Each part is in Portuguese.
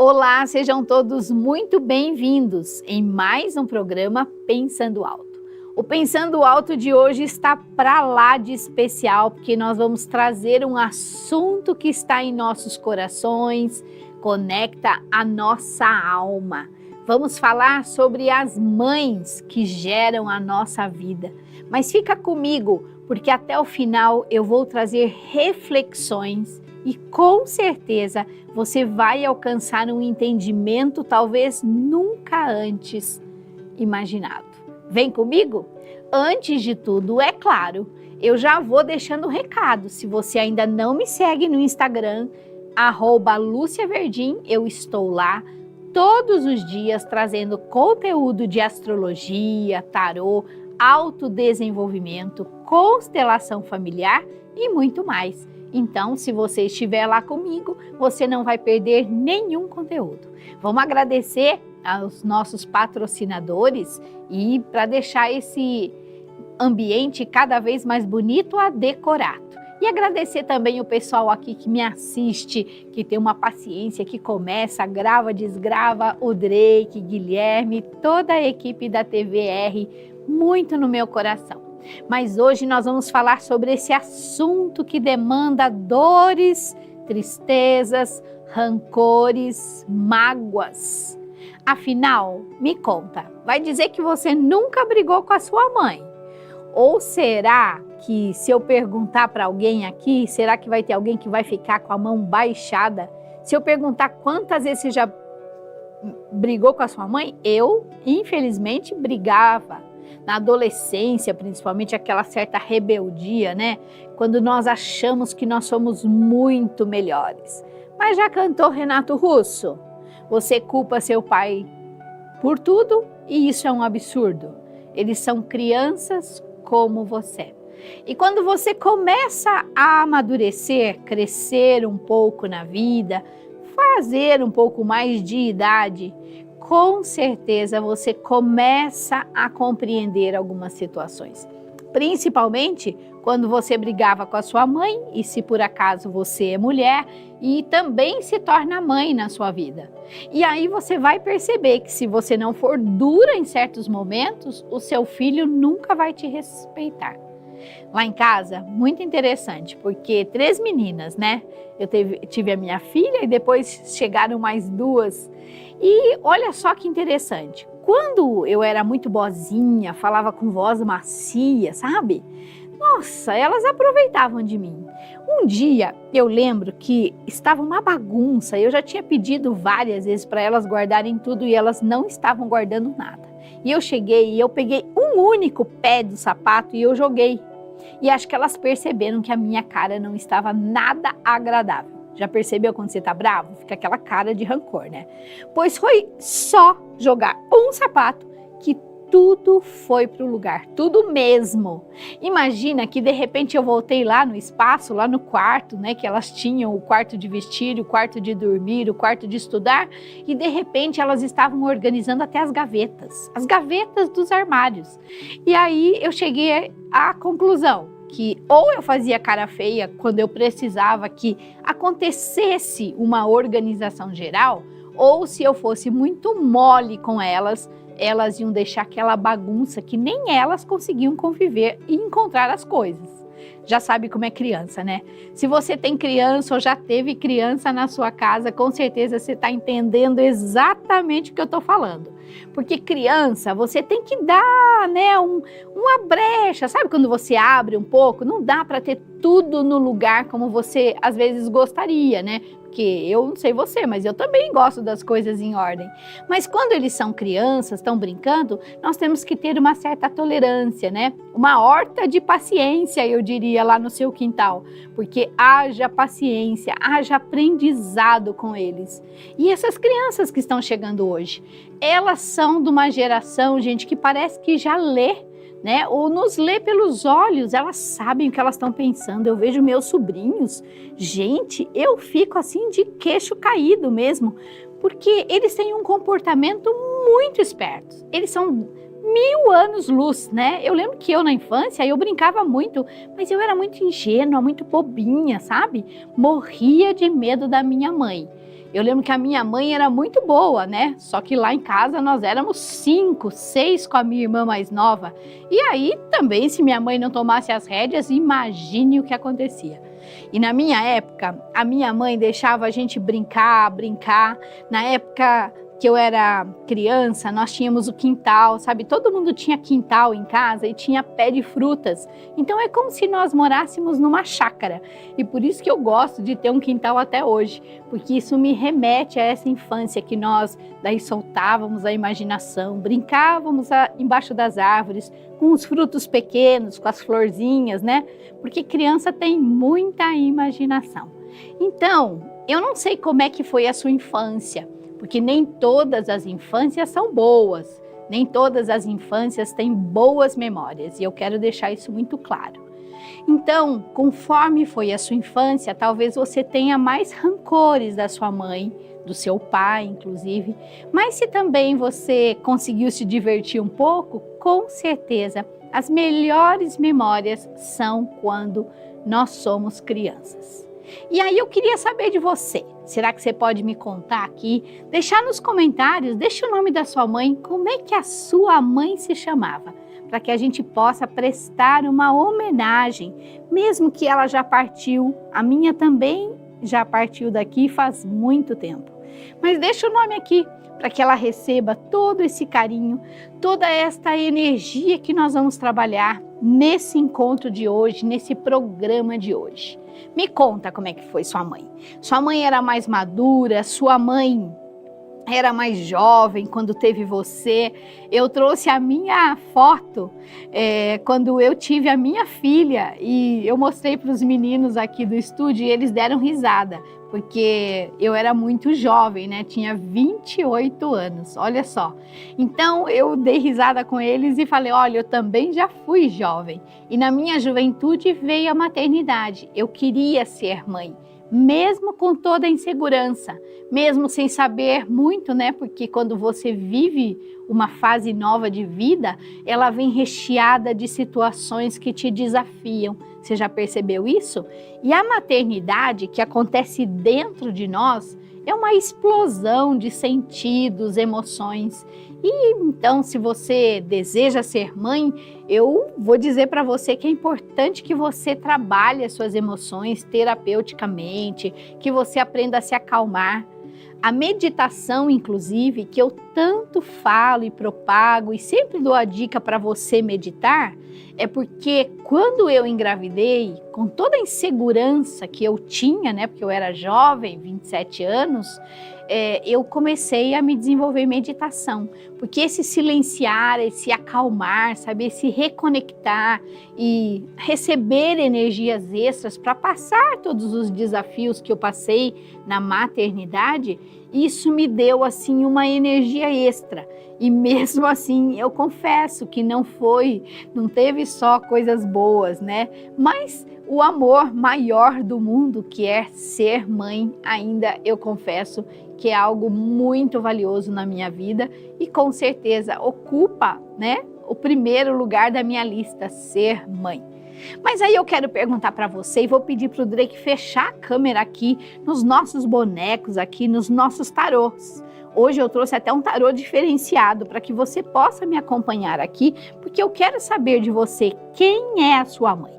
Olá, sejam todos muito bem-vindos em mais um programa Pensando Alto. O Pensando Alto de hoje está pra lá de especial, porque nós vamos trazer um assunto que está em nossos corações, conecta a nossa alma. Vamos falar sobre as mães que geram a nossa vida. Mas fica comigo, porque até o final eu vou trazer reflexões e com certeza você vai alcançar um entendimento talvez nunca antes imaginado. Vem comigo? Antes de tudo, é claro, eu já vou deixando o recado. Se você ainda não me segue no Instagram, @LúciaVerdim, eu estou lá todos os dias trazendo conteúdo de astrologia, tarô, autodesenvolvimento, constelação familiar e muito mais. Então, se você estiver lá comigo, você não vai perder nenhum conteúdo. Vamos agradecer aos nossos patrocinadores e para deixar esse ambiente cada vez mais bonito, decorado. E agradecer também o pessoal aqui que me assiste, que tem uma paciência, que começa, grava, desgrava, o Drake, Guilherme, toda a equipe da TVR, muito no meu coração. Mas hoje nós vamos falar sobre esse assunto que demanda dores, tristezas, rancores, mágoas. Afinal, me conta, vai dizer que você nunca brigou com a sua mãe? Ou será que se eu perguntar para alguém aqui, será que vai ter alguém que vai ficar com a mão baixada? Se eu perguntar quantas vezes você já brigou com a sua mãe, eu, infelizmente, brigava. Na adolescência, principalmente, aquela certa rebeldia, né? Quando nós achamos que nós somos muito melhores. Mas já cantou Renato Russo? Você culpa seu pai por tudo e isso é um absurdo. Eles são crianças como você. E quando você começa a amadurecer, crescer um pouco na vida, fazer um pouco mais de idade, com certeza você começa a compreender algumas situações. Principalmente quando você brigava com a sua mãe e se por acaso você é mulher e também se torna mãe na sua vida. E aí você vai perceber que se você não for dura em certos momentos, o seu filho nunca vai te respeitar. Lá em casa, muito interessante, porque 3 meninas, né? Eu tive a minha filha e depois chegaram mais 2. E olha só que interessante, quando eu era muito boazinha, falava com voz macia, sabe? Nossa, elas aproveitavam de mim. Um dia eu lembro que estava uma bagunça, eu já tinha pedido várias vezes para elas guardarem tudo e elas não estavam guardando nada. E eu cheguei e eu peguei um único pé do sapato e eu joguei. E acho que elas perceberam que a minha cara não estava nada agradável. Já percebeu quando você tá bravo? Fica aquela cara de rancor, né? Pois foi só jogar um sapato que tudo foi pro lugar, tudo mesmo. Imagina que de repente eu voltei lá no espaço, lá no quarto, né? Que elas tinham o quarto de vestir, o quarto de dormir, o quarto de estudar. E de repente elas estavam organizando até as gavetas dos armários. E aí eu cheguei à conclusão que ou eu fazia cara feia quando eu precisava que acontecesse uma organização geral, ou se eu fosse muito mole com elas, elas iam deixar aquela bagunça que nem elas conseguiam conviver e encontrar as coisas. Já sabe como é criança, né? Se você tem criança ou já teve criança na sua casa, com certeza você está entendendo exatamente o que eu estou falando. Porque criança, você tem que dar, né, uma brecha, sabe quando você abre um pouco? Não dá para ter tudo no lugar como você às vezes gostaria, né? Porque eu não sei você, mas eu também gosto das coisas em ordem. Mas quando eles são crianças, estão brincando, nós temos que ter uma certa tolerância, né? Uma horta de paciência, eu diria, lá no seu quintal. Porque haja paciência, haja aprendizado com eles. E essas crianças que estão chegando hoje, elas são de uma geração, gente, que parece que já lê, né? Ou nos lê pelos olhos, elas sabem o que elas estão pensando. Eu vejo meus sobrinhos, gente, eu fico assim de queixo caído mesmo, porque eles têm um comportamento muito esperto. Eles são 1000 anos-luz, né? Eu lembro que eu na infância, eu brincava muito, mas eu era muito ingênua, muito bobinha, sabe? Morria de medo da minha mãe. Eu lembro que a minha mãe era muito boa, né? Só que lá em casa nós éramos 5, 6 com a minha irmã mais nova. E aí também, se minha mãe não tomasse as rédeas, imagine o que acontecia. E na minha época, a minha mãe deixava a gente brincar. Na época que eu era criança, nós tínhamos o quintal, sabe? Todo mundo tinha quintal em casa e tinha pé de frutas. Então é como se nós morássemos numa chácara. E por isso que eu gosto de ter um quintal até hoje, porque isso me remete a essa infância que nós daí soltávamos a imaginação, brincávamos embaixo das árvores, com os frutos pequenos, com as florzinhas, né? Porque criança tem muita imaginação. Então, eu não sei como é que foi a sua infância, porque nem todas as infâncias são boas, nem todas as infâncias têm boas memórias, e eu quero deixar isso muito claro. Então, conforme foi a sua infância, talvez você tenha mais rancores da sua mãe, do seu pai, inclusive, mas se também você conseguiu se divertir um pouco, com certeza, as melhores memórias são quando nós somos crianças. E aí eu queria saber de você, será que você pode me contar aqui, deixar nos comentários, deixa o nome da sua mãe, como é que a sua mãe se chamava, para que a gente possa prestar uma homenagem, mesmo que ela já partiu, a minha também já partiu daqui faz muito tempo. Mas deixa o nome aqui, para que ela receba todo esse carinho, toda esta energia que nós vamos trabalhar nesse encontro de hoje, nesse programa de hoje. Me conta como é que foi sua mãe. Sua mãe era mais madura, sua mãe era mais jovem quando teve você. Eu trouxe a minha foto quando eu tive a minha filha e eu mostrei para os meninos aqui do estúdio e eles deram risada, porque eu era muito jovem, né? Tinha 28 anos, olha só. Então eu dei risada com eles e falei, olha, eu também já fui jovem. E na minha juventude veio a maternidade. Eu queria ser mãe, mesmo com toda a insegurança, mesmo sem saber muito, né? Porque quando você vive uma fase nova de vida, ela vem recheada de situações que te desafiam. Você já percebeu isso? E a maternidade que acontece dentro de nós é uma explosão de sentidos, emoções. E então, se você deseja ser mãe, eu vou dizer para você que é importante que você trabalhe as suas emoções terapeuticamente, que você aprenda a se acalmar. A meditação, inclusive, que eu tanto falo e propago e sempre dou a dica para você meditar, é porque quando eu engravidei, com toda a insegurança que eu tinha, né, porque eu era jovem, 27 anos, eu comecei a me desenvolver em meditação, porque esse silenciar, esse acalmar, sabe, esse reconectar e receber energias extras para passar todos os desafios que eu passei na maternidade, isso me deu assim uma energia extra. E mesmo assim, eu confesso que não teve só coisas boas, né? Mas o amor maior do mundo, que é ser mãe, ainda eu confesso que é algo muito valioso na minha vida e com certeza ocupa, né, o primeiro lugar da minha lista, ser mãe. Mas aí eu quero perguntar para você e vou pedir para o Drake fechar a câmera aqui nos nossos bonecos, aqui nos nossos tarôs. Hoje eu trouxe até um tarô diferenciado para que você possa me acompanhar aqui, porque eu quero saber de você quem é a sua mãe.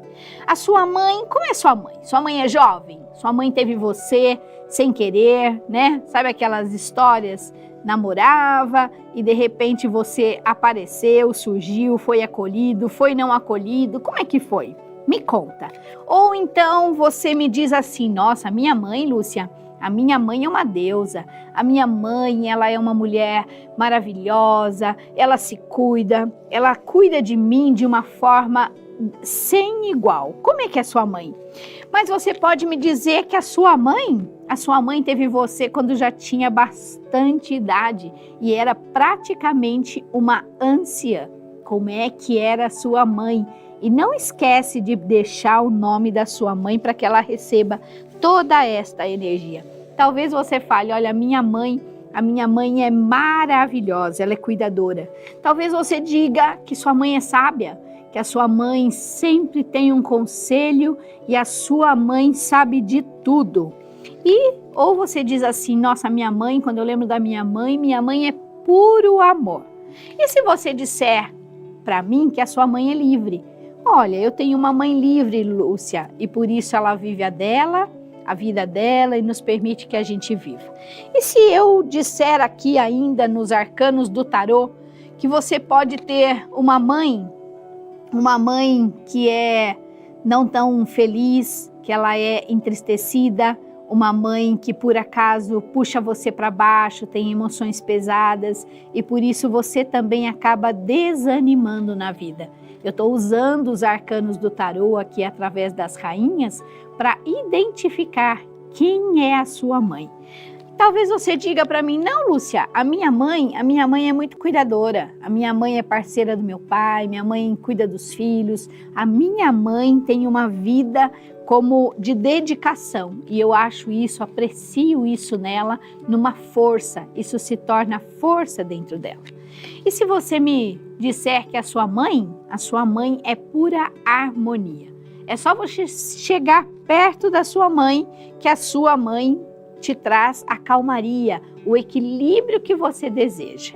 A sua mãe, como é sua mãe? Sua mãe é jovem? Sua mãe teve você sem querer, né? Sabe aquelas histórias? Namorava e de repente você apareceu, surgiu, foi acolhido, foi não acolhido, como é que foi? Me conta. Ou então você me diz assim, nossa, minha mãe, Lúcia, a minha mãe é uma deusa, a minha mãe, ela é uma mulher maravilhosa, ela se cuida, ela cuida de mim de uma forma sem igual. Como é que é sua mãe? Mas você pode me dizer que a sua mãe teve você quando já tinha bastante idade e era praticamente uma anciã. Como é que era a sua mãe? E não esquece de deixar o nome da sua mãe para que ela receba toda esta energia. Talvez você fale, olha, minha mãe a minha mãe é maravilhosa, ela é cuidadora. Talvez você diga que sua mãe é sábia, que a sua mãe sempre tem um conselho e a sua mãe sabe de tudo. Ou você diz assim, nossa, minha mãe, quando eu lembro da minha mãe é puro amor. E se você disser para mim que a sua mãe é livre? Olha, eu tenho uma mãe livre, Lúcia, e por isso ela vive a vida dela e nos permite que a gente viva. E se eu disser aqui ainda nos arcanos do tarô que você pode ter uma mãe que é não tão feliz, que ela é entristecida, uma mãe que por acaso puxa você para baixo, tem emoções pesadas e por isso você também acaba desanimando na vida. Eu estou usando os arcanos do tarô aqui através das rainhas para identificar quem é a sua mãe. Talvez você diga para mim, não, Lúcia, a minha mãe é muito cuidadora, a minha mãe é parceira do meu pai, minha mãe cuida dos filhos, a minha mãe tem uma vida como de dedicação e eu acho isso, aprecio isso nela, numa força, isso se torna força dentro dela. E se você me disser que a sua mãe é pura harmonia, é só você chegar perto da sua mãe que a sua mãe te traz a calmaria, o equilíbrio que você deseja.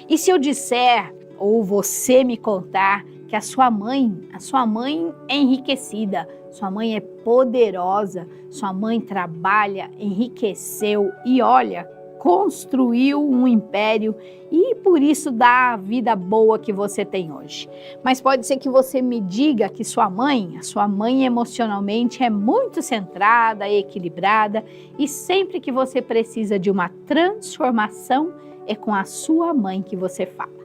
E se eu disser, ou você me contar, que a sua mãe é enriquecida, sua mãe é poderosa, sua mãe trabalha, enriqueceu e olha, construiu um império e por isso dá a vida boa que você tem hoje. Mas pode ser que você me diga que a sua mãe emocionalmente é muito centrada, equilibrada e sempre que você precisa de uma transformação é com a sua mãe que você fala.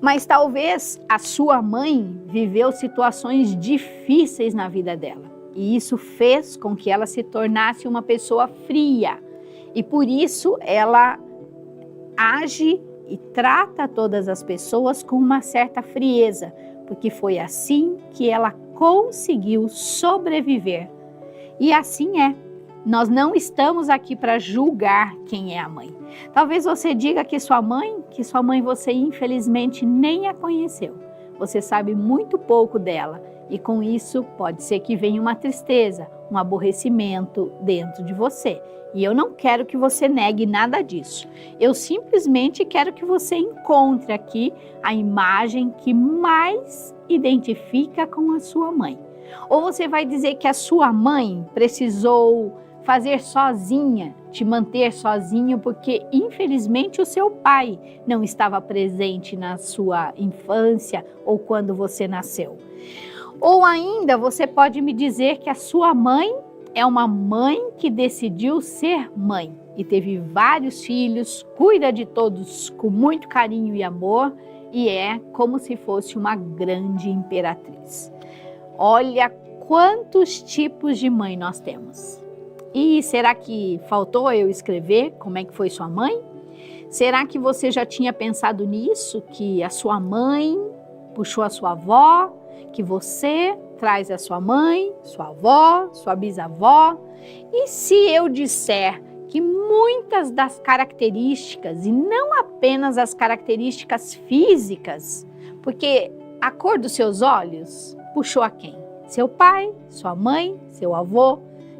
Mas talvez a sua mãe viveu situações difíceis na vida dela e isso fez com que ela se tornasse uma pessoa fria. E por isso ela age e trata todas as pessoas com uma certa frieza, porque foi assim que ela conseguiu sobreviver. E assim é. Nós não estamos aqui para julgar quem é a mãe. Talvez você diga que sua mãe você infelizmente nem a conheceu. Você sabe muito pouco dela e com isso pode ser que venha uma tristeza, um aborrecimento dentro de você. E eu não quero que você negue nada disso. Eu simplesmente quero que você encontre aqui a imagem que mais identifica com a sua mãe. Ou você vai dizer que a sua mãe precisou fazer sozinha, te manter sozinho, porque infelizmente o seu pai não estava presente na sua infância ou quando você nasceu. Ou ainda você pode me dizer que a sua mãe é uma mãe que decidiu ser mãe e teve vários filhos, cuida de todos com muito carinho e amor e é como se fosse uma grande imperatriz. Olha quantos tipos de mãe nós temos. E será que faltou eu escrever como é que foi sua mãe? Será que você já tinha pensado nisso, que a sua mãe puxou a sua avó, que você traz a sua mãe, sua avó, sua bisavó? E se eu disser que muitas das características, e não apenas as características físicas, porque a cor dos seus olhos puxou a quem? Seu pai, sua mãe, seu avô?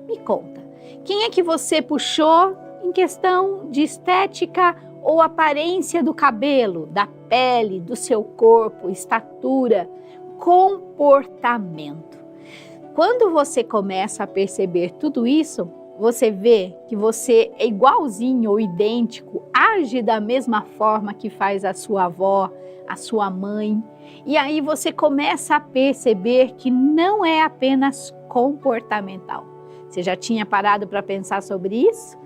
Me conta. Quem é que você puxou em questão de estética ou aparência do cabelo, da pele, do seu corpo, estatura, comportamento? Quando você começa a perceber tudo isso, você vê que você é igualzinho ou idêntico, age da mesma forma que faz a sua avó, a sua mãe. E aí você começa a perceber que não é apenas comportamental. Você já tinha parado para pensar sobre isso?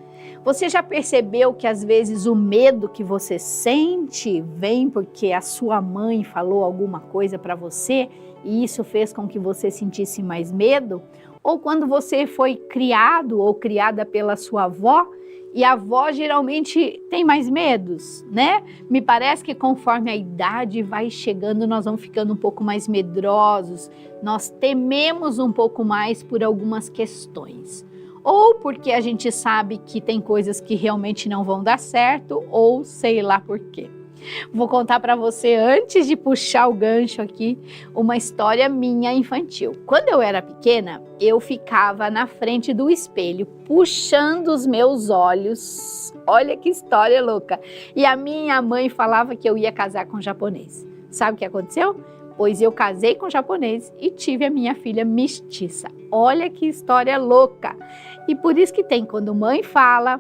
Você já percebeu que às vezes o medo que você sente vem porque a sua mãe falou alguma coisa para você e isso fez com que você sentisse mais medo? Ou quando você foi criado ou criada pela sua avó e a avó geralmente tem mais medos, né? Me parece que conforme a idade vai chegando, nós vamos ficando um pouco mais medrosos, nós tememos um pouco mais por algumas questões. ou porque a gente sabe que tem coisas que realmente não vão dar certo, ou sei lá por quê. Vou contar para você, antes de puxar o gancho aqui, uma história minha infantil. Quando eu era pequena, eu ficava na frente do espelho, puxando os meus olhos. Olha que história louca! E a minha mãe falava que eu ia casar com um japonês. Sabe o que aconteceu? Pois eu casei com um japonês e tive a minha filha mestiça. Olha que história louca! E por isso que tem, quando mãe fala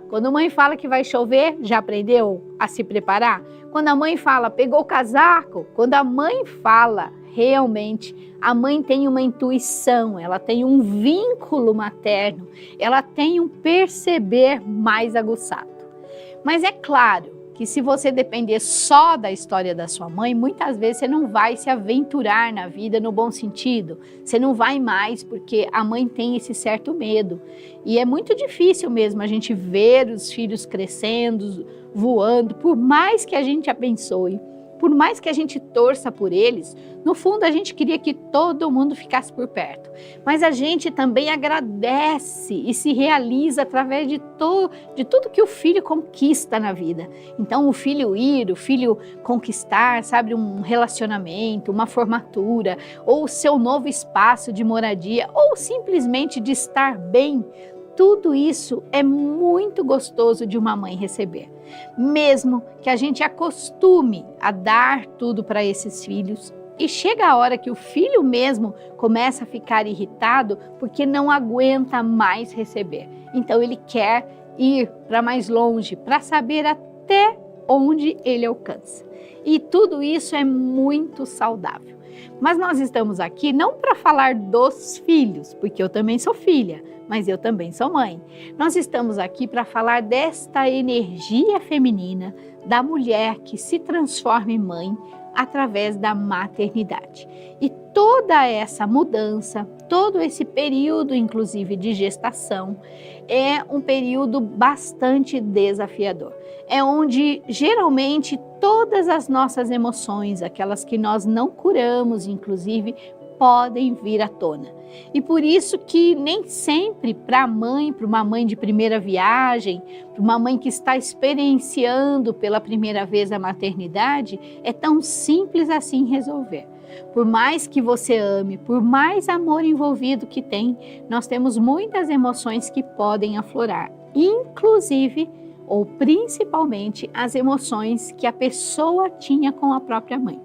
que vai chover, já aprendeu a se preparar? Quando a mãe fala, pegou o casaco, quando a mãe fala, realmente, a mãe tem uma intuição, ela tem um vínculo materno, ela tem um perceber mais aguçado. Mas é claro que se você depender só da história da sua mãe, muitas vezes você não vai se aventurar na vida no bom sentido. Você não vai mais porque a mãe tem esse certo medo. E é muito difícil mesmo a gente ver os filhos crescendo, voando, por mais que a gente abençoe, por mais que a gente torça por eles, no fundo a gente queria que todo mundo ficasse por perto. Mas a gente também agradece e se realiza através de tudo que o filho conquista na vida. Então o filho ir, o filho conquistar, sabe, um relacionamento, uma formatura, ou o seu novo espaço de moradia, ou simplesmente de estar bem, tudo isso é muito gostoso de uma mãe receber. Mesmo que a gente acostume a dar tudo para esses filhos, e chega a hora que o filho mesmo começa a ficar irritado porque não aguenta mais receber. Então ele quer ir para mais longe, para saber até onde ele alcança. E tudo isso é muito saudável. Mas nós estamos aqui não para falar dos filhos, porque eu também sou filha, mas eu também sou mãe. Nós estamos aqui para falar desta energia feminina, da mulher que se transforma em mãe através da maternidade. E toda essa mudança, todo esse período, inclusive de gestação, é um período bastante desafiador. É onde geralmente todas as nossas emoções, aquelas que nós não curamos, inclusive, podem vir à tona. E por isso que nem sempre para uma mãe de primeira viagem, para uma mãe que está experienciando pela primeira vez a maternidade, é tão simples assim resolver. Por mais que você ame, por mais amor envolvido que tem, nós temos muitas emoções que podem aflorar, inclusive ou principalmente as emoções que a pessoa tinha com a própria mãe.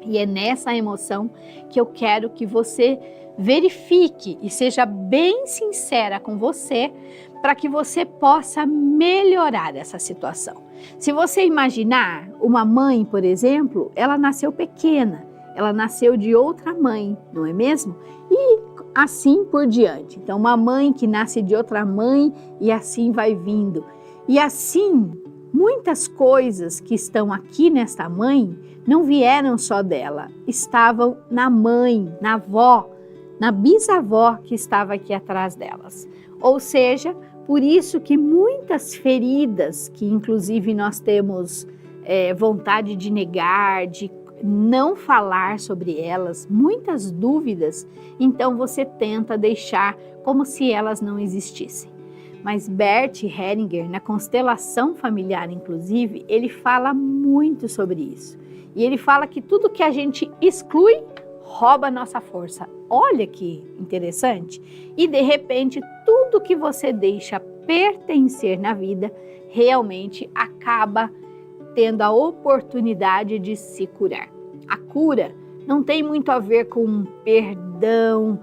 E é nessa emoção que eu quero que você verifique e seja bem sincera com você para que você possa melhorar essa situação. Se você imaginar uma mãe, por exemplo, ela nasceu pequena, ela nasceu de outra mãe, não é mesmo? E assim por diante. Então, uma mãe que nasce de outra mãe e assim vai vindo. E assim, muitas coisas que estão aqui nesta mãe não vieram só dela, estavam na mãe, na avó, na bisavó que estava aqui atrás delas. Ou seja, por isso que muitas feridas, que inclusive nós temos vontade de negar, de não falar sobre elas, muitas dúvidas, então você tenta deixar como se elas não existissem. Mas Bert Hellinger, na constelação familiar inclusive, ele fala muito sobre isso. E ele fala que tudo que a gente exclui, rouba a nossa força. Olha que interessante. E de repente, tudo que você deixa pertencer na vida, realmente acaba tendo a oportunidade de se curar. A cura não tem muito a ver com perdão,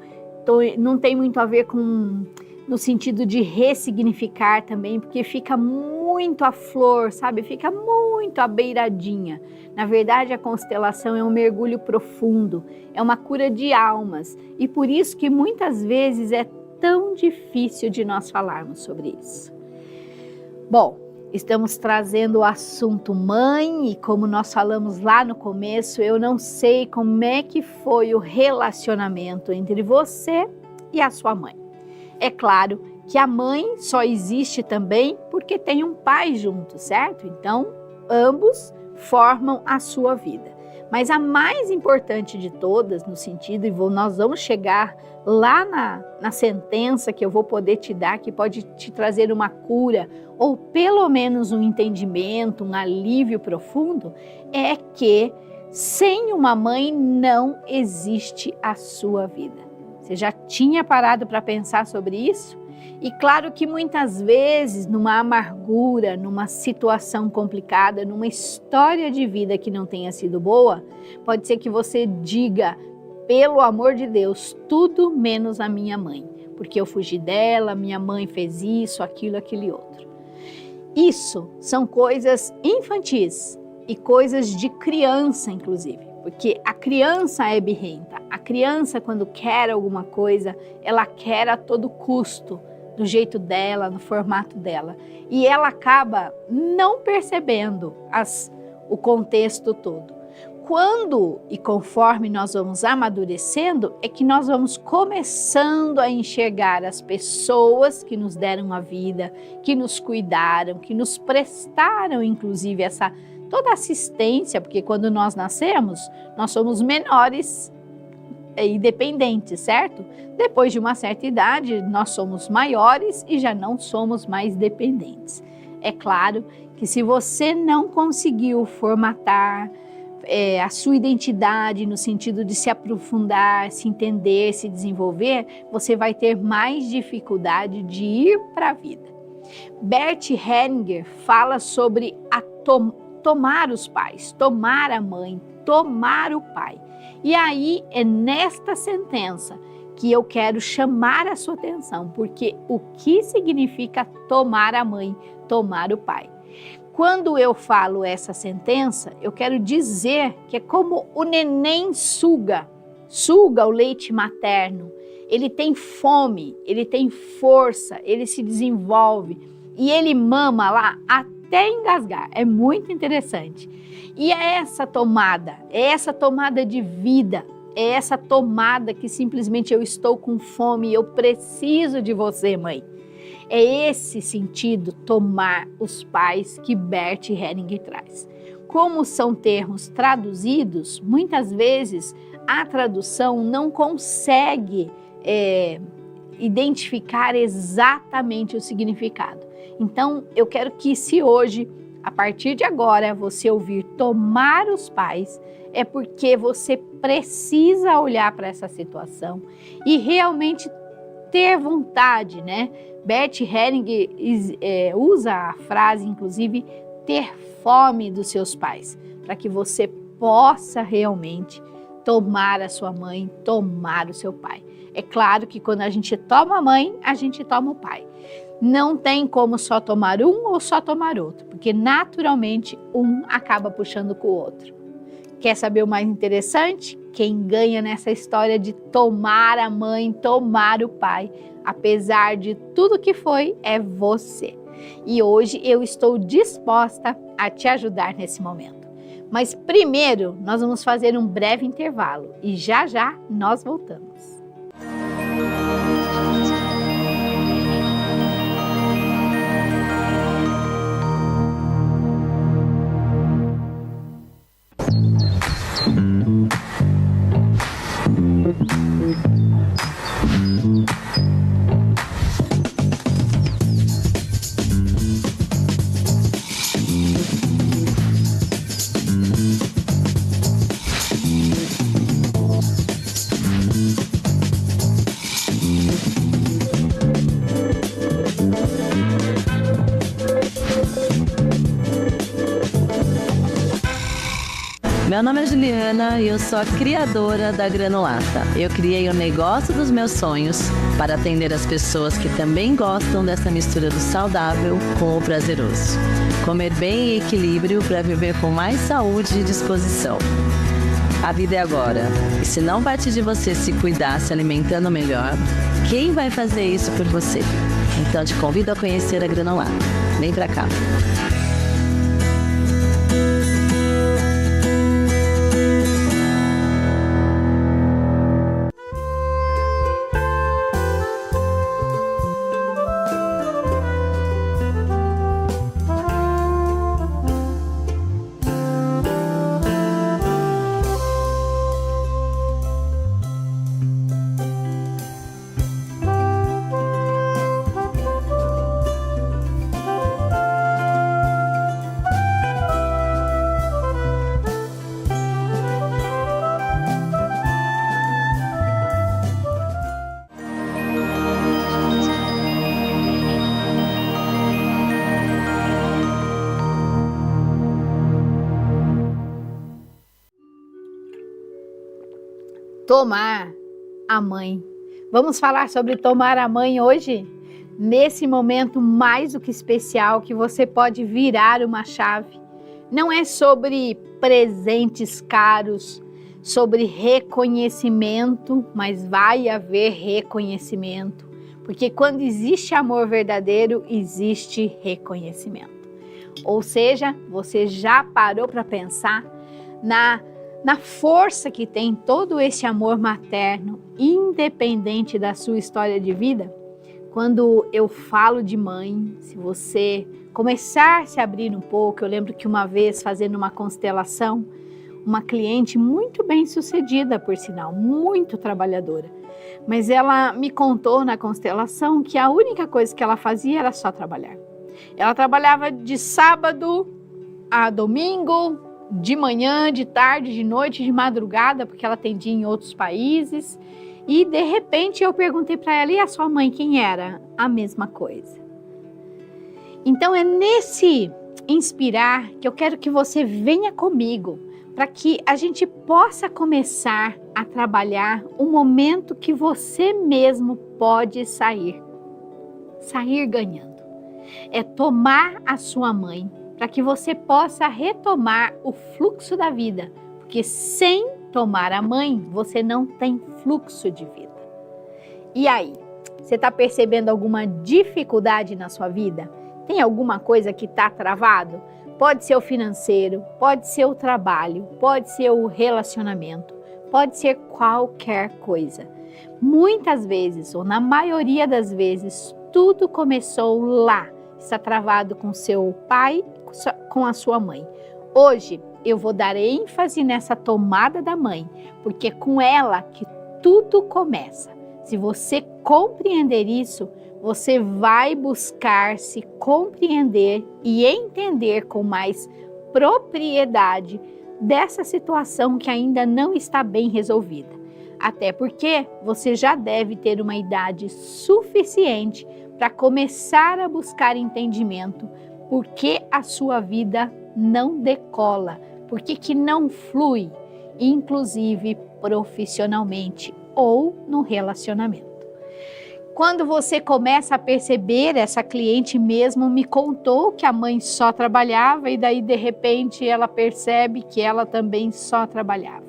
não tem muito a ver com no sentido de ressignificar também, porque fica muito à flor, sabe? Fica muito à beiradinha. Na verdade, a constelação é um mergulho profundo, é uma cura de almas e por isso que muitas vezes é tão difícil de nós falarmos sobre isso. Bom, estamos trazendo o assunto mãe e como nós falamos lá no começo, eu não sei como é que foi o relacionamento entre você e a sua mãe. É claro que a mãe só existe também porque tem um pai junto, certo? Então, ambos formam a sua vida. Mas a mais importante de todas, no sentido, e nós vamos chegar lá na sentença que eu vou poder te dar, que pode te trazer uma cura, ou pelo menos um entendimento, um alívio profundo, é que sem uma mãe não existe a sua vida. Você já tinha parado para pensar sobre isso? E claro que muitas vezes, numa amargura, numa situação complicada, numa história de vida que não tenha sido boa, pode ser que você diga, pelo amor de Deus, tudo menos a minha mãe, porque eu fugi dela, minha mãe fez isso, aquilo, aquele outro. Isso são coisas infantis e coisas de criança, inclusive, porque a criança é birrenta. A criança, quando quer alguma coisa, ela quer a todo custo, do jeito dela, no formato dela. E ela acaba não percebendo o contexto todo. Quando e conforme nós vamos amadurecendo, é que nós vamos começando a enxergar as pessoas que nos deram a vida, que nos cuidaram, que nos prestaram, inclusive, toda assistência, porque quando nós nascemos, nós somos menores e dependentes, certo? Depois de uma certa idade, nós somos maiores e já não somos mais dependentes. É claro que se você não conseguiu formatar a sua identidade no sentido de se aprofundar, se entender, se desenvolver, você vai ter mais dificuldade de ir para a vida. Bert Hellinger fala sobre tomar os pais, tomar a mãe, tomar o pai. E aí é nesta sentença que eu quero chamar a sua atenção, porque o que significa tomar a mãe, tomar o pai? Quando eu falo essa sentença, eu quero dizer que é como o neném suga o leite materno. Ele tem fome, ele tem força, ele se desenvolve e ele mama lá até engasgar. É muito interessante. E é essa tomada de vida, é essa tomada que simplesmente eu estou com fome, eu preciso de você, mãe. É esse sentido, tomar os pais, que Bert Hellinger traz. Como são termos traduzidos, muitas vezes a tradução não consegue identificar exatamente o significado. Então, eu quero que se hoje, a partir de agora, você ouvir tomar os pais, é porque você precisa olhar para essa situação e realmente ter vontade, né? Bert Hellinger usa a frase, inclusive, ter fome dos seus pais, para que você possa realmente tomar a sua mãe, tomar o seu pai. É claro que quando a gente toma a mãe, a gente toma o pai. Não tem como só tomar um ou só tomar outro, porque naturalmente um acaba puxando com o outro. Quer saber o mais interessante? Quem ganha nessa história de tomar a mãe, tomar o pai, apesar de tudo que foi, é você. E hoje eu estou disposta a te ajudar nesse momento. Mas primeiro nós vamos fazer um breve intervalo e já já nós voltamos. Meu nome é Juliana e eu sou a criadora da Granulata. Eu criei o negócio dos meus sonhos para atender as pessoas que também gostam dessa mistura do saudável com o prazeroso. Comer bem e equilíbrio para viver com mais saúde e disposição. A vida é agora. E se não partir de você se cuidar, se alimentando melhor, quem vai fazer isso por você? Então te convido a conhecer a Granulata. Vem pra cá. Tomar a mãe. Vamos falar sobre tomar a mãe hoje? Nesse momento mais do que especial que você pode virar uma chave. Não é sobre presentes caros, sobre reconhecimento, mas vai haver reconhecimento. Porque quando existe amor verdadeiro, existe reconhecimento. Ou seja, você já parou para pensar na força que tem todo esse amor materno, independente da sua história de vida? Quando eu falo de mãe, se você começar a se abrir um pouco, eu lembro que uma vez fazendo uma constelação, uma cliente muito bem sucedida, por sinal, muito trabalhadora, mas ela me contou na constelação que a única coisa que ela fazia era só trabalhar. Ela trabalhava de sábado a domingo, de manhã, de tarde, de noite, de madrugada, porque ela atendia em outros países. E de repente eu perguntei para ela, e a sua mãe quem era? A mesma coisa. Então é nesse inspirar que eu quero que você venha comigo, para que a gente possa começar a trabalhar um momento que você mesmo pode sair ganhando. É tomar a sua mãe, para que você possa retomar o fluxo da vida, porque sem tomar a mãe, você não tem fluxo de vida. E aí, você está percebendo alguma dificuldade na sua vida? Tem alguma coisa que está travado? Pode ser o financeiro, pode ser o trabalho, pode ser o relacionamento, pode ser qualquer coisa. Muitas vezes, ou na maioria das vezes, tudo começou lá. Está travado com seu pai, com a sua mãe. Hoje eu vou dar ênfase nessa tomada da mãe, porque é com ela que tudo começa. Se você compreender isso, você vai buscar se compreender e entender com mais propriedade dessa situação que ainda não está bem resolvida. Até porque você já deve ter uma idade suficiente para começar a buscar entendimento por que a sua vida não decola, por que não flui, inclusive profissionalmente ou no relacionamento. Quando você começa a perceber, essa cliente mesmo me contou que a mãe só trabalhava e daí de repente ela percebe que ela também só trabalhava.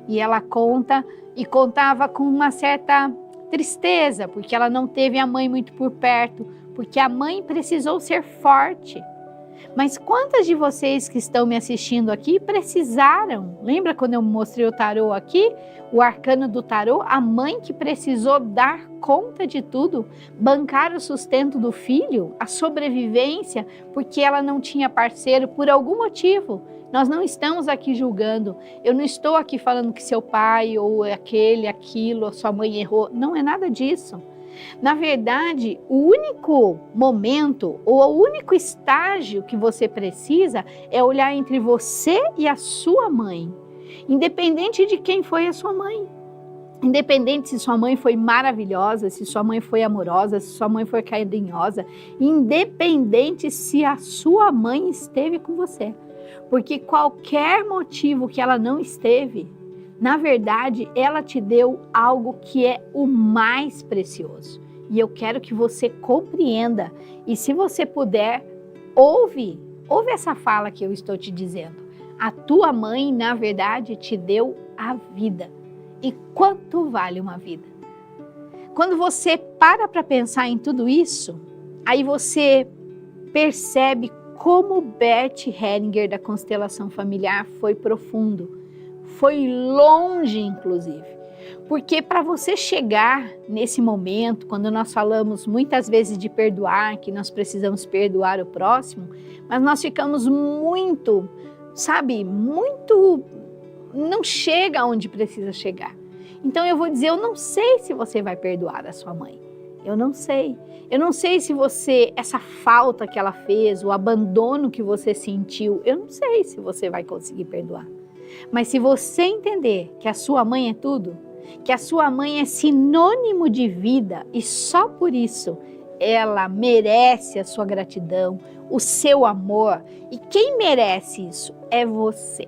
E ela conta e contava com uma certa tristeza, porque ela não teve a mãe muito por perto, porque a mãe precisou ser forte. Mas quantas de vocês que estão me assistindo aqui precisaram? Lembra quando eu mostrei o tarô aqui? O arcano do tarô, a mãe que precisou dar conta de tudo, bancar o sustento do filho, a sobrevivência, porque ela não tinha parceiro por algum motivo. Nós não estamos aqui julgando, eu não estou aqui falando que seu pai ou aquilo, a sua mãe errou, não é nada disso. Na verdade, o único momento ou o único estágio que você precisa é olhar entre você e a sua mãe, independente de quem foi a sua mãe. Independente se sua mãe foi maravilhosa, se sua mãe foi amorosa, se sua mãe foi carinhosa, independente se a sua mãe esteve com você. Porque qualquer motivo que ela não esteve, na verdade, ela te deu algo que é o mais precioso. E eu quero que você compreenda. E se você puder, ouve essa fala que eu estou te dizendo. A tua mãe, na verdade, te deu a vida. E quanto vale uma vida? Quando você para pensar em tudo isso, aí você percebe como Bert Hellinger da constelação familiar foi profundo, foi longe inclusive, porque para você chegar nesse momento, quando nós falamos muitas vezes de perdoar, que nós precisamos perdoar o próximo, mas nós ficamos muito, não chega onde precisa chegar. Então eu vou dizer, eu não sei se você vai perdoar a sua mãe. Eu não sei se você, essa falta que ela fez, o abandono que você sentiu, eu não sei se você vai conseguir perdoar. Mas se você entender que a sua mãe é tudo, que a sua mãe é sinônimo de vida e só por isso ela merece a sua gratidão, o seu amor, e quem merece isso é você.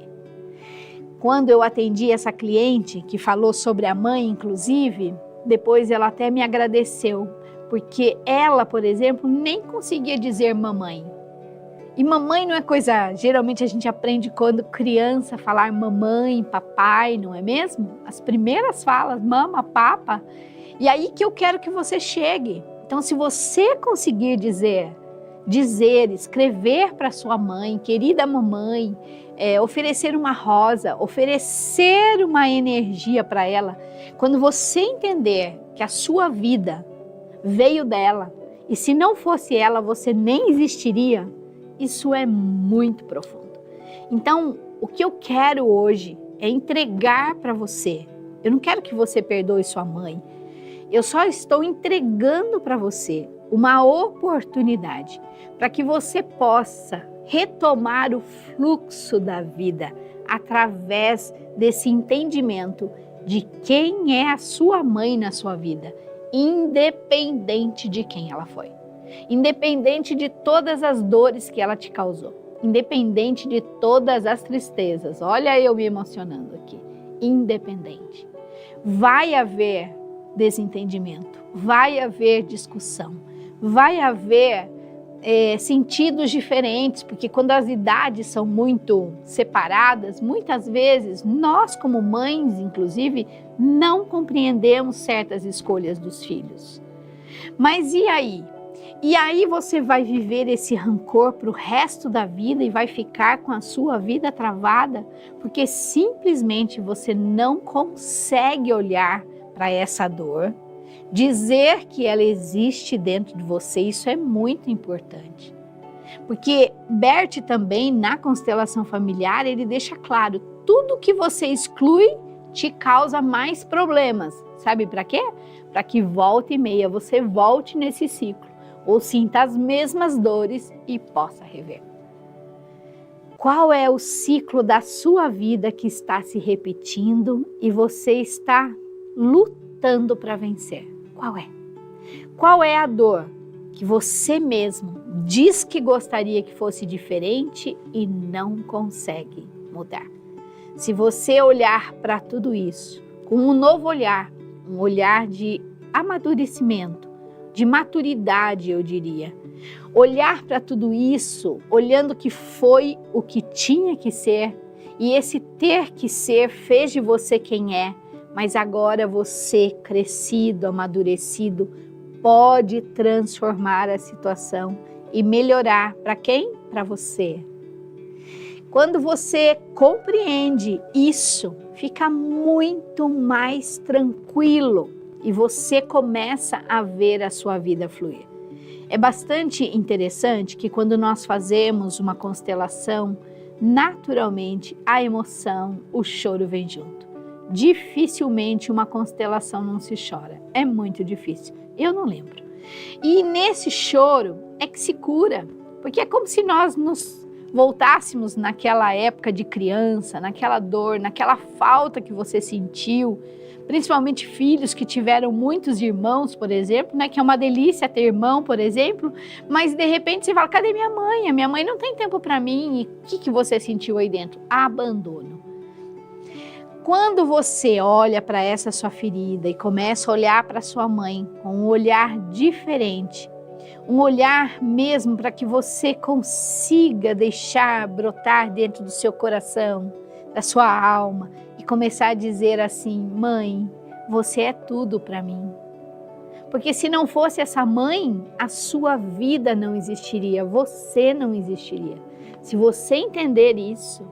Quando eu atendi essa cliente que falou sobre a mãe, inclusive, depois ela até me agradeceu, porque ela, por exemplo, nem conseguia dizer mamãe. E mamãe não é coisa, geralmente a gente aprende quando criança falar mamãe, papai, não é mesmo? As primeiras falas, mama, papa. E aí que eu quero que você chegue. Então, se você conseguir dizer, escrever para sua mãe, querida mamãe, oferecer uma rosa, oferecer uma energia para ela, quando você entender que a sua vida veio dela, e se não fosse ela, você nem existiria, isso é muito profundo. Então, o que eu quero hoje é entregar para você. Eu não quero que você perdoe sua mãe. Eu só estou entregando para você uma oportunidade para que você possa retomar o fluxo da vida através desse entendimento de quem é a sua mãe na sua vida, independente de quem ela foi. Independente de todas as dores que ela te causou, independente de todas as tristezas, olha eu me emocionando aqui, independente. Vai haver desentendimento, vai haver discussão, vai haver sentidos diferentes, porque quando as idades são muito separadas, muitas vezes nós como mães, inclusive, não compreendemos certas escolhas dos filhos. Mas e aí? E aí você vai viver esse rancor para o resto da vida e vai ficar com a sua vida travada, porque simplesmente você não consegue olhar para essa dor, dizer que ela existe dentro de você. Isso é muito importante. Porque Bert também, na constelação familiar, ele deixa claro, tudo que você exclui te causa mais problemas. Sabe para quê? Para que volta e meia você volte nesse ciclo, ou sinta as mesmas dores e possa rever. Qual é o ciclo da sua vida que está se repetindo e você está lutando para vencer? Qual é? Qual é a dor que você mesmo diz que gostaria que fosse diferente e não consegue mudar? Se você olhar para tudo isso com um novo olhar, um olhar de amadurecimento, de maturidade, eu diria. Olhar para tudo isso, olhando que foi o que tinha que ser, e esse ter que ser fez de você quem é, mas agora você, crescido, amadurecido, pode transformar a situação e melhorar para quem? Para você. Quando você compreende isso, fica muito mais tranquilo. E você começa a ver a sua vida fluir. É bastante interessante que quando nós fazemos uma constelação, naturalmente a emoção, o choro vem junto. Dificilmente uma constelação não se chora. É muito difícil. Eu não lembro. E nesse choro é que se cura. Porque é como se nós nos voltássemos naquela época de criança, naquela dor, naquela falta que você sentiu, principalmente filhos que tiveram muitos irmãos, por exemplo, né, que é uma delícia ter irmão, por exemplo, mas de repente você fala, cadê minha mãe? A minha mãe não tem tempo para mim. E o que você sentiu aí dentro? Abandono. Quando você olha para essa sua ferida e começa a olhar para sua mãe com um olhar diferente, um olhar mesmo para que você consiga deixar brotar dentro do seu coração, da sua alma, e começar a dizer assim, mãe, você é tudo para mim. Porque se não fosse essa mãe, a sua vida não existiria, você não existiria. Se você entender isso,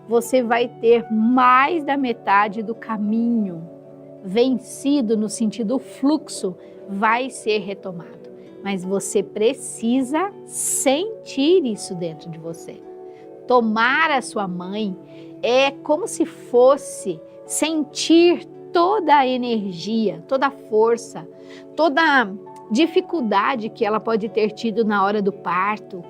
você vai ter mais da metade do caminho vencido, no sentido, o fluxo vai ser retomado. Mas você precisa sentir isso dentro de você. Tomar a sua mãe é como se fosse sentir toda a energia, toda a força, toda a dificuldade que ela pode ter tido na hora do parto.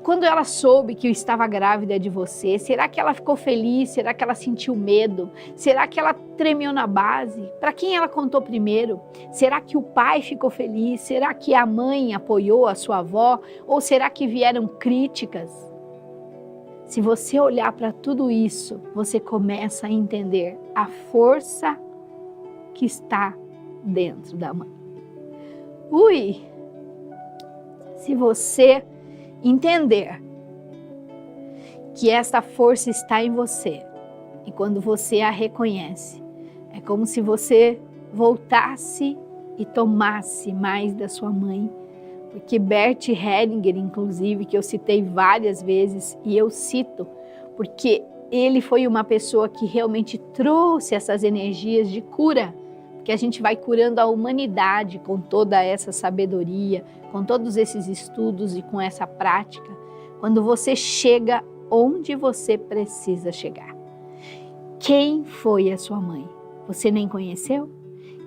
Quando ela soube que eu estava grávida de você, será que ela ficou feliz? Será que ela sentiu medo? Será que ela tremeu na base? Para quem ela contou primeiro? Será que o pai ficou feliz? Será que a mãe apoiou a sua avó? Ou será que vieram críticas? Se você olhar para tudo isso, você começa a entender a força que está dentro da mãe. Se você entender que esta força está em você, e quando você a reconhece, é como se você voltasse e tomasse mais da sua mãe, porque Bert Hellinger, inclusive, que eu citei várias vezes, e eu cito, porque ele foi uma pessoa que realmente trouxe essas energias de cura, que a gente vai curando a humanidade com toda essa sabedoria, com todos esses estudos e com essa prática, quando você chega onde você precisa chegar. Quem foi a sua mãe? Você nem conheceu?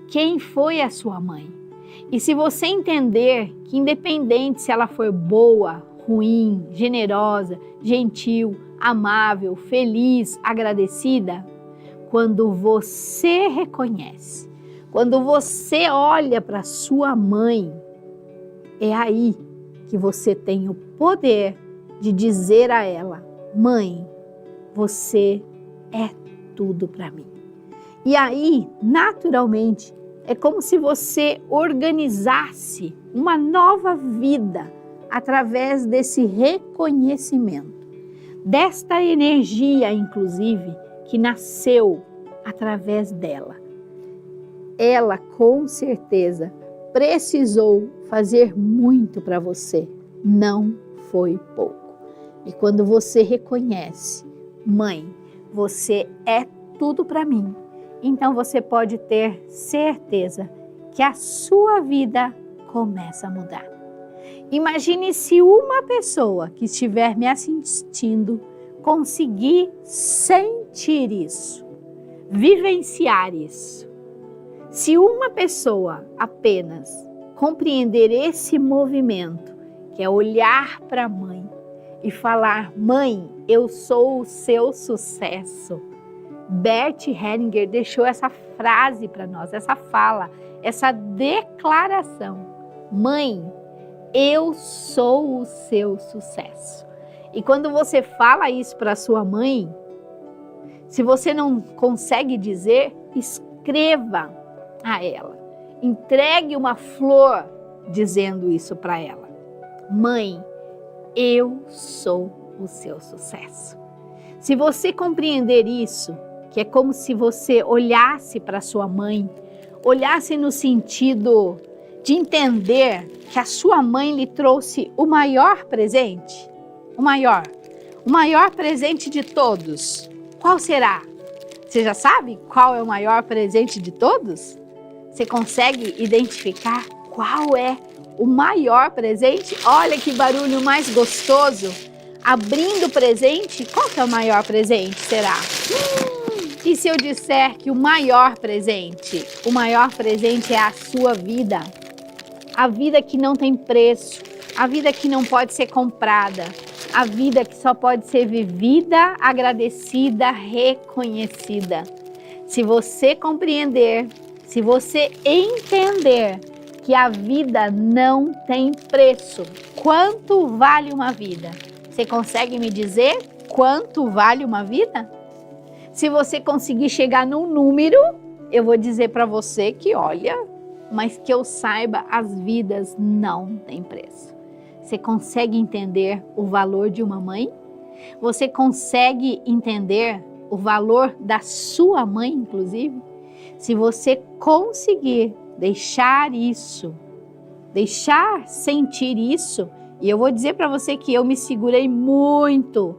Quem foi a sua mãe? E se você entender que independente se ela for boa, ruim, generosa, gentil, amável, feliz, agradecida, quando você reconhece, quando você olha para sua mãe, é aí que você tem o poder de dizer a ela: mãe, você é tudo para mim. E aí, naturalmente, é como se você organizasse uma nova vida através desse reconhecimento, desta energia, inclusive, que nasceu através dela. Ela, com certeza, precisou fazer muito para você, não foi pouco. E quando você reconhece, mãe, você é tudo para mim, então você pode ter certeza que a sua vida começa a mudar. Imagine se uma pessoa que estiver me assistindo conseguir sentir isso, vivenciar isso. Se uma pessoa apenas compreender esse movimento, que é olhar para a mãe e falar: mãe, eu sou o seu sucesso. Bert Hellinger deixou essa frase para nós, essa fala, essa declaração: mãe, eu sou o seu sucesso. E quando você fala isso para sua mãe, se você não consegue dizer, escreva a ela. Entregue uma flor dizendo isso para ela: mãe, eu sou o seu sucesso. Se você compreender isso, que é como se você olhasse para sua mãe, olhasse no sentido de entender que a sua mãe lhe trouxe o maior presente, o maior presente de todos. Qual será? Você já sabe qual é o maior presente de todos? Você consegue identificar qual é o maior presente? Olha que barulho mais gostoso. Abrindo o presente, qual que é o maior presente, será? E se eu disser que o maior presente é a sua vida? A vida que não tem preço, a vida que não pode ser comprada, a vida que só pode ser vivida, agradecida, reconhecida. Se você compreender, se você entender que a vida não tem preço, quanto vale uma vida? Você consegue me dizer quanto vale uma vida? Se você conseguir chegar num número, eu vou dizer para você que, olha, mas que eu saiba, as vidas não têm preço. Você consegue entender o valor de uma mãe? Você consegue entender o valor da sua mãe, inclusive? Se você conseguir deixar isso, deixar sentir isso, e eu vou dizer para você que eu me segurei muito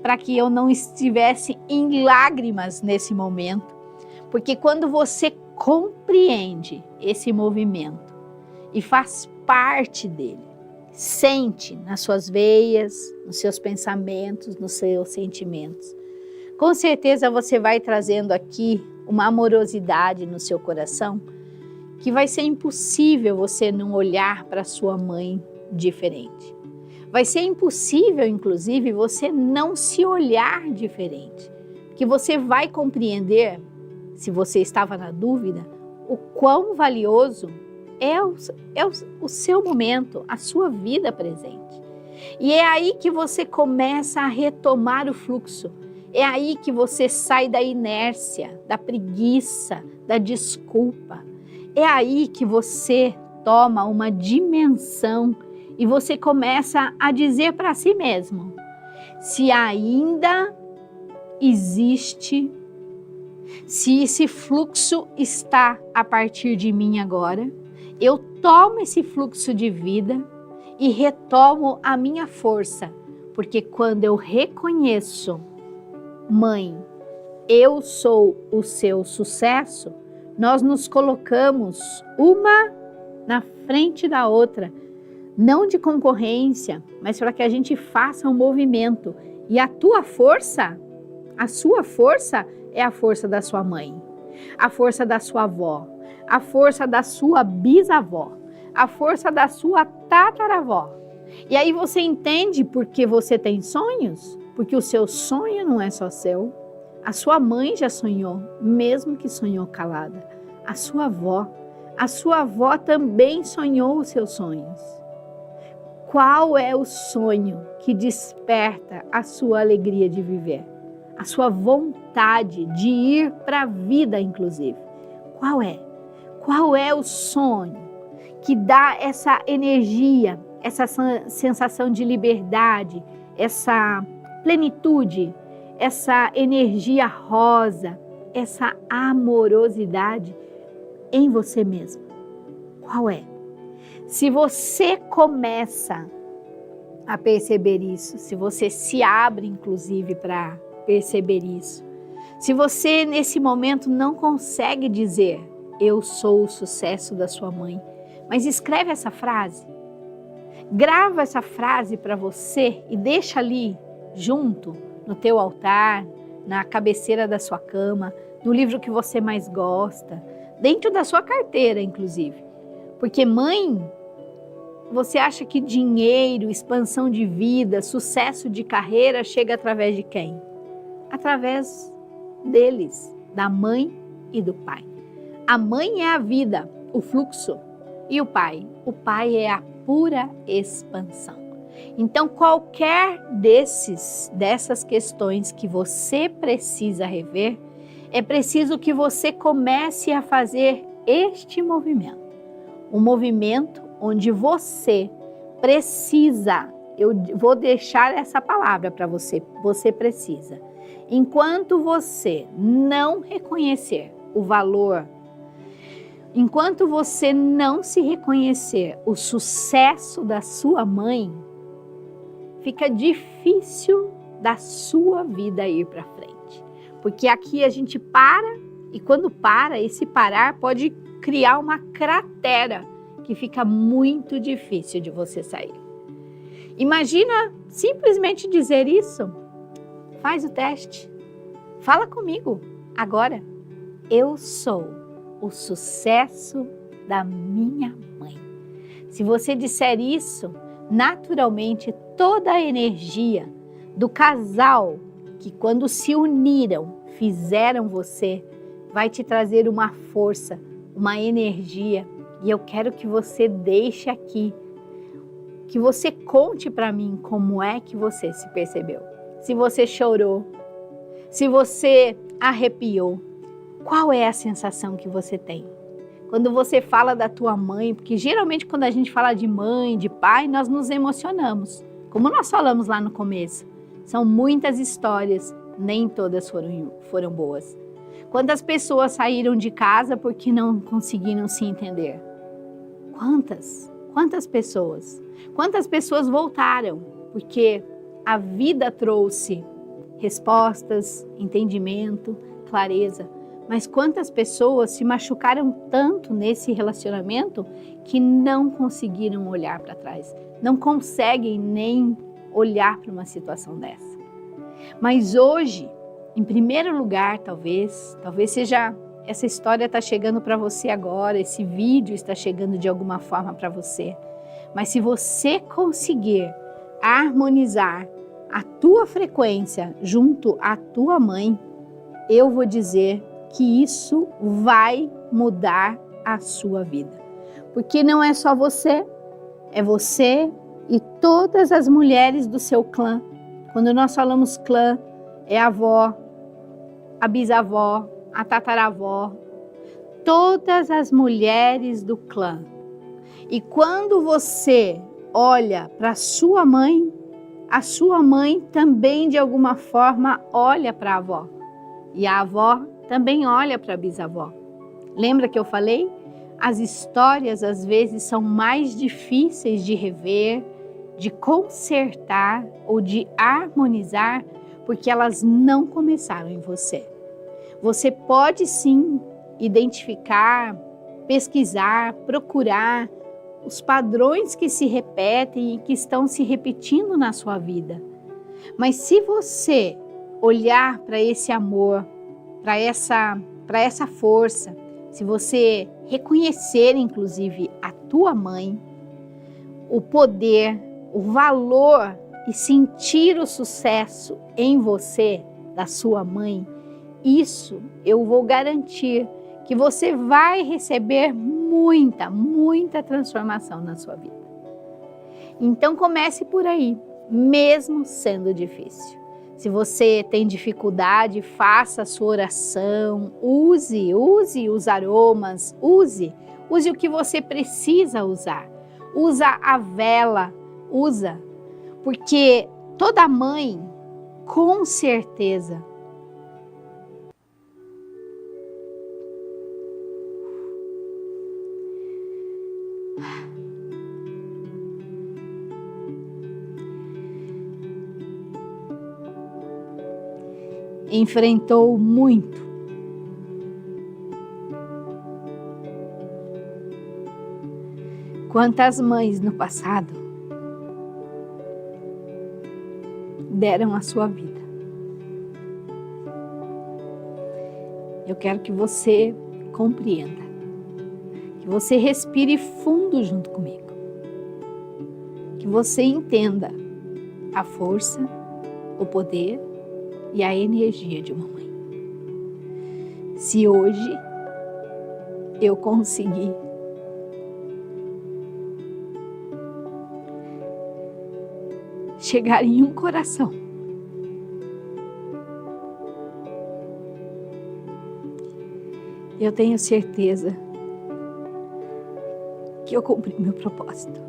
para que eu não estivesse em lágrimas nesse momento, porque quando você compreende esse movimento e faz parte dele, sente nas suas veias, nos seus pensamentos, nos seus sentimentos, com certeza você vai trazendo aqui uma amorosidade no seu coração que vai ser impossível você não olhar para sua mãe diferente. Vai ser impossível, inclusive, você não se olhar diferente, que você vai compreender, se você estava na dúvida, o quão valioso é o seu momento, a sua vida presente. E é aí que você começa a retomar o fluxo. É aí que você sai da inércia, da preguiça, da desculpa. É aí que você toma uma dimensão e você começa a dizer para si mesmo: se ainda existe, se esse fluxo está a partir de mim agora, eu tomo esse fluxo de vida e retomo a minha força, porque quando eu reconheço, mãe, eu sou o seu sucesso, nós nos colocamos uma na frente da outra, não de concorrência, mas para que a gente faça um movimento. E a tua força, a sua força é a força da sua mãe, a força da sua avó, a força da sua bisavó, a força da sua tataravó. E aí você entende por que você tem sonhos? Porque o seu sonho não é só seu. A sua mãe já sonhou, mesmo que sonhou calada. A sua avó também sonhou os seus sonhos. Qual é o sonho que desperta a sua alegria de viver? A sua vontade de ir para a vida, inclusive. Qual é? Qual é o sonho que dá essa energia, essa sensação de liberdade, essa plenitude, essa energia rosa, essa amorosidade em você mesmo? Qual é? Se você começa a perceber isso, se você se abre inclusive para perceber isso, se você nesse momento não consegue dizer eu sou o sucesso da sua mãe, mas escreve essa frase, grava essa frase para você e deixa ali junto no teu altar, na cabeceira da sua cama, no livro que você mais gosta, dentro da sua carteira inclusive. Porque mãe, você acha que dinheiro, expansão de vida, sucesso de carreira chega através de quem? Através deles, da mãe e do pai. A mãe é a vida, o fluxo, e o pai? O pai é a pura expansão. Então, qualquer dessas questões que você precisa rever, é preciso que você comece a fazer este movimento. Um movimento onde você precisa, eu vou deixar essa palavra para você, você precisa. Enquanto você não reconhecer o valor, enquanto você não se reconhecer o sucesso da sua mãe, fica difícil da sua vida ir para frente. Porque aqui a gente para e quando para, esse parar pode criar uma cratera que fica muito difícil de você sair. Imagina simplesmente dizer isso. Faz o teste. Fala comigo agora. Eu sou o sucesso da minha mãe. Se você disser isso, naturalmente toda a energia do casal que quando se uniram, fizeram você, vai te trazer uma força, uma energia. E eu quero que você deixe aqui, que você conte para mim como é que você se percebeu. Se você chorou, se você arrepiou, qual é a sensação que você tem? Quando você fala da tua mãe, porque geralmente quando a gente fala de mãe, de pai, nós nos emocionamos. Como nós falamos lá no começo, são muitas histórias, nem todas foram boas. Quantas pessoas saíram de casa porque não conseguiram se entender? Quantas pessoas? Quantas pessoas voltaram? Porque a vida trouxe respostas, entendimento, clareza. Mas quantas pessoas se machucaram tanto nesse relacionamento que não conseguiram olhar para trás, não conseguem nem olhar para uma situação dessa. Mas hoje, em primeiro lugar, talvez seja essa história está chegando para você agora, esse vídeo está chegando de alguma forma para você. Mas se você conseguir harmonizar a tua frequência junto à tua mãe, eu vou dizer que isso vai mudar a sua vida. Porque não é só você, é você, e todas as mulheres do seu clã. Quando nós falamos clã, é a avó, a bisavó, a tataravó, todas as mulheres do clã. E quando você olha para a sua mãe também de alguma forma olha para a avó. E a avó também olha para a bisavó. Lembra que eu falei? As histórias às vezes são mais difíceis de rever, de consertar ou de harmonizar, porque elas não começaram em você. Você pode sim identificar, pesquisar, procurar os padrões que se repetem e que estão se repetindo na sua vida. Mas se você olhar para esse amor, para essa força, se você reconhecer inclusive a tua mãe, o poder, o valor e sentir o sucesso em você da sua mãe, isso eu vou garantir que você vai receber muita transformação na sua vida. Então comece por aí, mesmo sendo difícil. Se você tem dificuldade, faça a sua oração, use os aromas, use o que você precisa usar. Usa a vela, porque toda mãe, com certeza, enfrentou muito. Quantas mães no passado deram a sua vida? Eu quero que você compreenda, que você respire fundo junto comigo, que você entenda a força, o poder e a energia de uma mãe. Se hoje eu conseguir chegar em um coração, eu tenho certeza que eu cumpri meu propósito.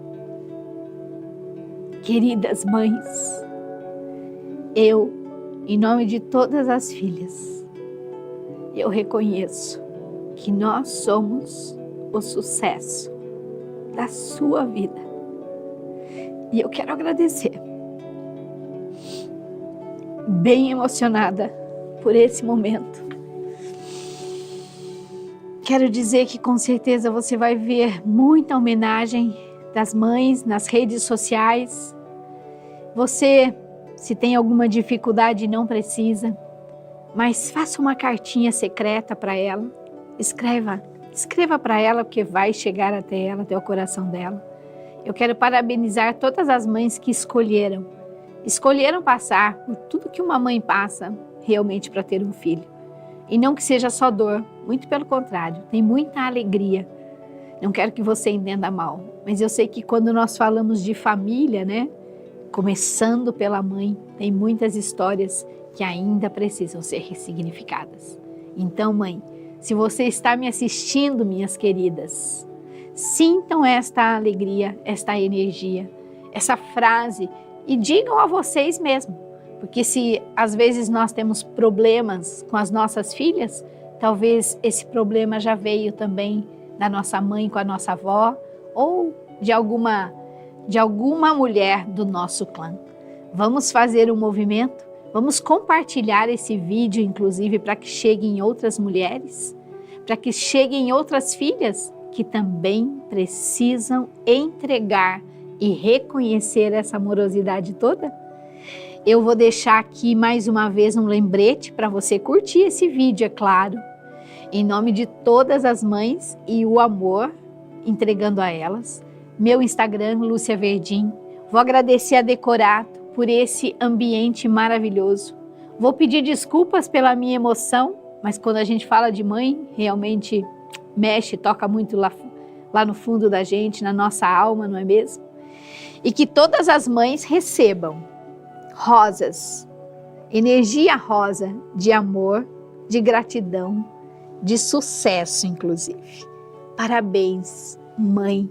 Queridas mães, em nome de todas as filhas, eu reconheço que nós somos o sucesso da sua vida. E eu quero agradecer, bem emocionada por esse momento. Quero dizer que com certeza você vai ver muita homenagem das mães nas redes sociais. Você, se tem alguma dificuldade, não precisa, mas faça uma cartinha secreta para ela. Escreva para ela, porque vai chegar até ela, até o coração dela. Eu quero parabenizar todas as mães que escolheram passar por tudo que uma mãe passa realmente para ter um filho. E não que seja só dor, muito pelo contrário, tem muita alegria. Não quero que você entenda mal, mas eu sei que quando nós falamos de família, né? Começando pela mãe, tem muitas histórias que ainda precisam ser ressignificadas. Então, mãe, se você está me assistindo, minhas queridas, sintam esta alegria, esta energia, essa frase e digam a vocês mesmos. Porque se às vezes nós temos problemas com as nossas filhas, talvez esse problema já veio também da nossa mãe com a nossa avó ou de alguma mulher do nosso clã. Vamos fazer um movimento, vamos compartilhar esse vídeo, inclusive, para que chegue em outras mulheres, para que chegue em outras filhas que também precisam entregar e reconhecer essa amorosidade toda. Eu vou deixar aqui mais uma vez um lembrete para você curtir esse vídeo, é claro, em nome de todas as mães e o amor entregando a elas. Meu Instagram, Lúcia Verdim. Vou agradecer a Decorato por esse ambiente maravilhoso. Vou pedir desculpas pela minha emoção, mas quando a gente fala de mãe, realmente mexe, toca muito lá no fundo da gente, na nossa alma, não é mesmo? E que todas as mães recebam rosas, energia rosa de amor, de gratidão, de sucesso, inclusive. Parabéns, mãe.